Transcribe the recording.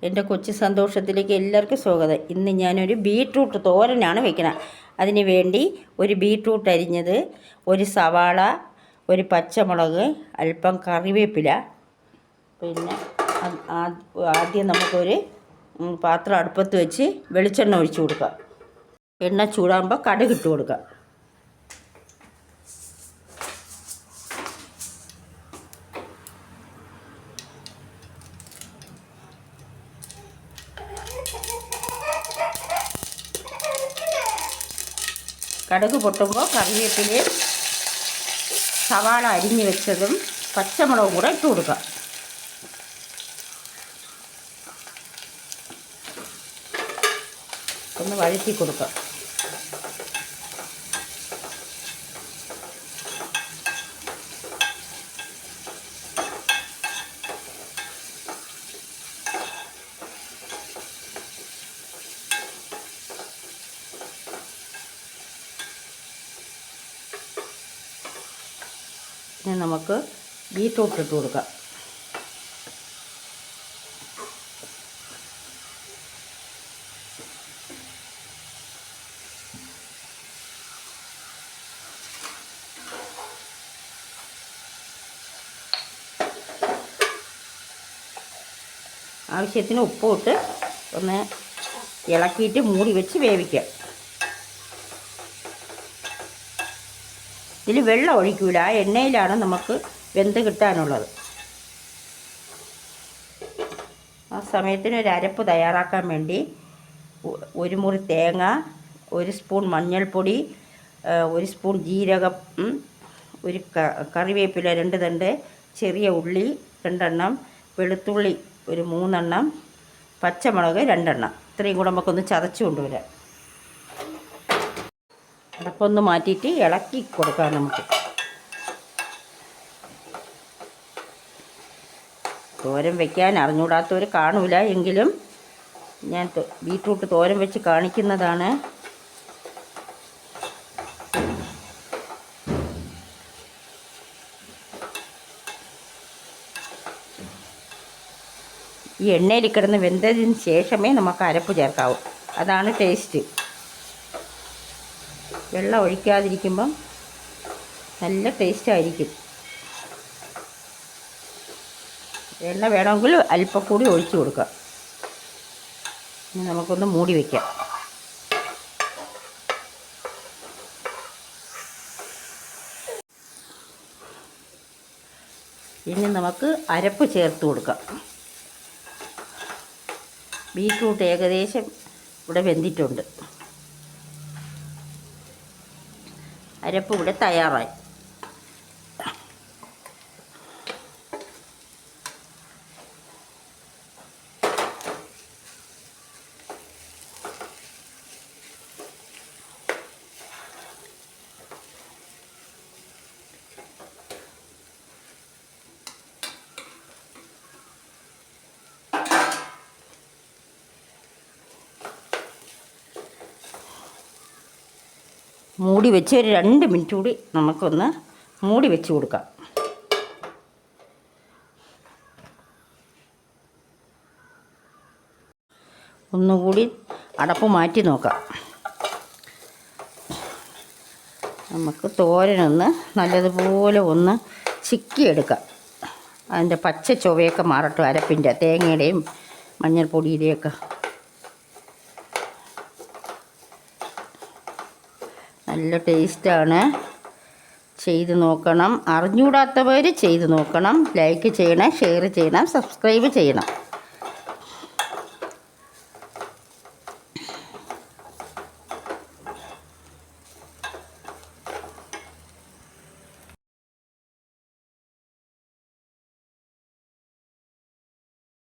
എൻ്റെ കൊച്ചു സന്തോഷത്തിലേക്ക് എല്ലാവർക്കും സ്വാഗതം. ഇന്ന് ഞാനൊരു ബീട്രൂട്ട് തോരനാണ് വെക്കുന്നത്. അതിന് വേണ്ടി ഒരു ബീട്രൂട്ട് അരിഞ്ഞത്, ഒരു സവാള, ഒരു പച്ചമുളക്, അല്പം കറിവേപ്പില. പിന്നെ ആദ്യം നമുക്കൊരു പാത്രം അടുപ്പത്ത് വെച്ച് വെളിച്ചെണ്ണ ഒഴിച്ച് കൊടുക്കാം. എണ്ണ ചൂടാകുമ്പോൾ കടുക് ഇട്ട് കൊടുക്കാം. കടുക് പൊട്ടുമ്പോൾ കറിവേപ്പിലയും സവാള അരിഞ്ഞ് വെച്ചതും പച്ചമുളകും കൂടെ ഇട്ട് കൊടുക്കാം. ഒന്ന് വഴറ്റി കൊടുക്കാം. ഇനി നമുക്ക് ബീട്രൂട്ട് ഇട്ട് കൊടുക്കാം. ആവശ്യത്തിന് ഉപ്പ് ഇട്ട് ഒന്ന് ഇളക്കിയിട്ട് മൂടി വെച്ച് വേവിക്കാം. ഇതിൽ വെള്ളം ഒഴിക്കില്ല, ആ എണ്ണയിലാണ് നമുക്ക് വെന്ത് കിട്ടാനുള്ളത്. ആ സമയത്തിന് ഒരു അരപ്പ് തയ്യാറാക്കാൻ വേണ്ടി ഒരു മുറി തേങ്ങ, ഒരു സ്പൂൺ മഞ്ഞൾപ്പൊടി, ഒരു സ്പൂൺ ജീരകം, ഒരു കറിവേപ്പില 2 തണ്ട്, ചെറിയ ഉള്ളി 2 എണ്ണം, വെളുത്തുള്ളി ഒരു 3 എണ്ണം, പച്ചമുളക് 2 എണ്ണം. ഇത്രയും കൂടെ നമുക്കൊന്ന് ചതച്ച് കൊണ്ടുവരാം. അടപ്പൊന്ന് മാറ്റിയിട്ട് ഇളക്കി കൊടുക്കാം. നമുക്ക് തോരൻ വയ്ക്കാൻ അറിഞ്ഞൂടാത്തവർ കാണൂല, എങ്കിലും ഞാൻ ബീട്രൂട്ട് തോരൻ വെച്ച് കാണിക്കുന്നതാണ്. ഈ എണ്ണയിൽ കിടന്ന് വെന്തതിന് ശേഷമേ നമുക്ക് അരപ്പ് ചേർക്കാവൂ. അതാണ് ടേസ്റ്റ്. വെള്ളം ഒഴിക്കാതിരിക്കുമ്പം നല്ല ടേസ്റ്റായിരിക്കും. എണ്ണ വേണമെങ്കിൽ അല്പം കൂടി ഒഴിച്ചു കൊടുക്കാം. ഇനി നമുക്കൊന്ന് മൂടി വയ്ക്കാം. ഇനി നമുക്ക് അരപ്പ് ചേർത്ത് കൊടുക്കാം. ബീട്രൂട്ട് ഏകദേശം ഇവിടെ വെന്തിട്ടുണ്ട്. അരപ്പ് ഇവിടെ തയ്യാറായി. മൂടി വെച്ച് ഒരു 2 മിനിറ്റ് കൂടി നമുക്കൊന്ന് മൂടി വെച്ച് കൊടുക്കാം. ഒന്നുകൂടി അടപ്പ് മാറ്റി നോക്കാം. നമുക്ക് തോരനൊന്ന് നല്ലതുപോലെ ഒന്ന് ചിക്കിയെടുക്കാം. അതിൻ്റെ പച്ച ചുവയൊക്കെ മാറട്ടെ, അരപ്പിൻ്റെ തേങ്ങയുടെയും മഞ്ഞൾപ്പൊടിയുടെയൊക്കെ. നല്ല ടേസ്റ്റാണ്. ചെയ്ത് നോക്കണം. അറിഞ്ഞൂടാത്തവർ ചെയ്ത് നോക്കണം. ലൈക്ക് ചെയ്യണം, ഷെയർ ചെയ്യണം, സബ്സ്ക്രൈബ് ചെയ്യണം.